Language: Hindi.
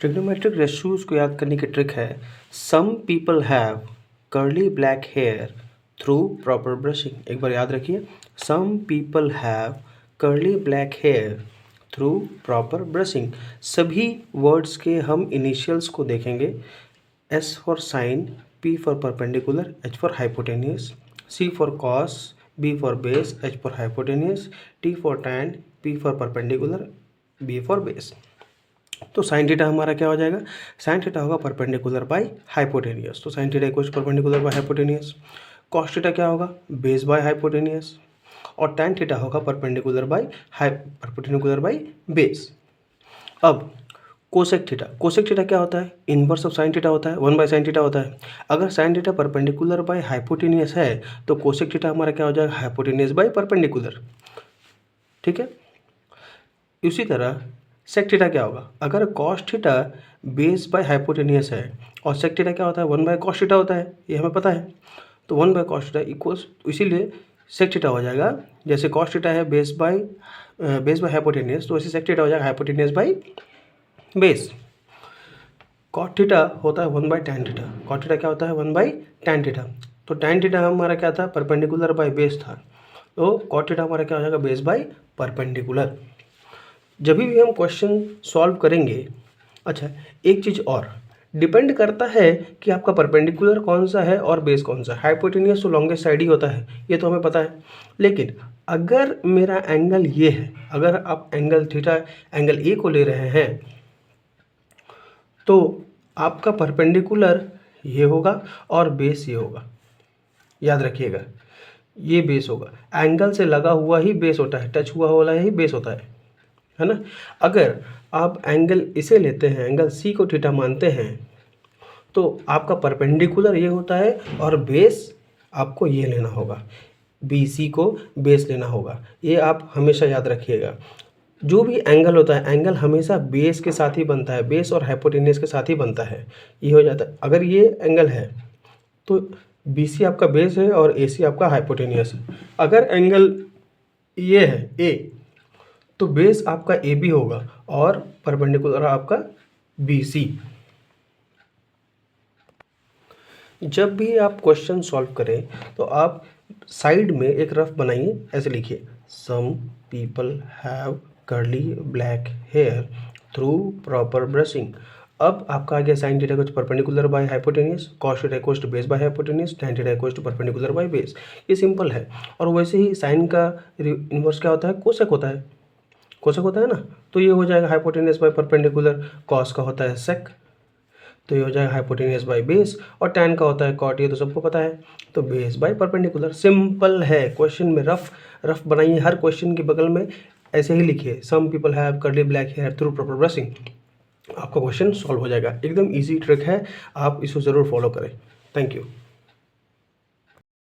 ट्रिग्नोमेट्रिक रेशियोज को याद करने की ट्रिक है some people have curly black hair through proper brushing. एक बार याद रखिए, some people have curly black hair through proper brushing. सभी वर्ड्स के हम इनिशियल्स को देखेंगे। S for sine, P for perpendicular, H for hypotenuse, C for cos, B for base, H for hypotenuse, T for tan, P for perpendicular, B for base. तो साइन थीटा हमारा क्या हो जाएगा? साइन थीटा होगा परपेंडिकुलर बाय हाइपोटेनियस। तो sine theta equals perpendicular by hypotenuse. Cos theta क्या होगा? Base by hypotenuse. और टैन थीटा होगा परपेंडिकुलर बाय बेस। अब कोसेक थीटा क्या होता है? इनवर्स ऑफ साइन थीटा होता है, 1/sin थीटा होता है। अगर sine theta perpendicular by hypotenuse है तो कोसेक थीटा हमारा क्या हो जाएगा? Hypotenuse by perpendicular. ठीक है। इसी तरह सेक थीटा क्या होगा? अगर cos theta base by hypotenuse है और सेक थीटा क्या होता है? 1/cos थीटा होता है, ये हमें पता है। तो 1/cos थीटा इक्वल्स, इसीलिए सेक थीटा हो जाएगा, जैसे कॉस थीटा है बेस बाय हाइपोटेनियस, तो वैसे सेक थीटा हो जाएगा hypotenuse by base. Cot theta होता है 1/tan थीटा। कॉट थीटा क्या होता है? 1/tan theta. तो tan थीटा हमारा क्या था? परपेंडिकुलर बाय बेस था। तो कॉट थीटा हमारा क्या हो जाएगा? Base by perpendicular. जब भी हम क्वेश्चन सॉल्व करेंगे, अच्छा एक चीज़ और डिपेंड करता है कि आपका परपेंडिकुलर कौन सा है और बेस कौन सा है। हाइपोटेनियस तो लॉन्गेस्ट साइड ही होता है, ये तो हमें पता है। लेकिन अगर मेरा एंगल ये है, अगर आप एंगल थीटा एंगल ए को ले रहे हैं तो आपका परपेंडिकुलर ये होगा और बेस ये होगा। याद रखिएगा, ये बेस होगा। एंगल से लगा हुआ ही बेस होता है, टच हुआ वाला ही बेस होता है ना। अगर आप एंगल इसे लेते हैं, एंगल सी को थीटा मानते हैं, तो आपका परपेंडिकुलर ये होता है और बेस आपको ये लेना होगा, बी सी को बेस लेना होगा। ये आप हमेशा याद रखिएगा। जो भी एंगल होता है, एंगल हमेशा बेस के साथ ही बनता है, बेस और हाइपोटेनियस के साथ ही बनता है। ये हो जाता है, अगर ये एंगल है तो बी सी आपका बेस है और ए सी आपका हाइपोटेनियस है। अगर एंगल ये है ए, तो बेस आपका ए बी होगा और परपेंडिकुलर आपका बी सी। जब भी आप क्वेश्चन सॉल्व करें तो आप साइड में एक रफ बनाइए, ऐसे लिखिए some people have curly black hair through proper brushing. अब आपका आ गया sine theta equals perpendicular by hypotenuse, cos theta equals to base by hypotenuse, tan theta equals to perpendicular by base. ये सिंपल है। और वैसे ही साइन का इन्वर्स क्या होता है? कोसेक होता है। कोसेक होता है ना, तो ये हो जाएगा हाइपोटेनियस बाय परपेंडिकुलर। कॉस का होता है सेक, तो ये हो जाएगा हाइपोटेनियस बाय बेस। और टैन का होता है कॉट, ये तो सबको पता है, तो बेस बाय परपेंडिकुलर। सिंपल है। क्वेश्चन में रफ बनाइए, हर क्वेश्चन के बगल में ऐसे ही लिखिए some people have curly black hair through proper brushing. आपका क्वेश्चन सॉल्व हो जाएगा। एकदम ईजी ट्रिक है, आप इसको ज़रूर फॉलो करें। Thank you.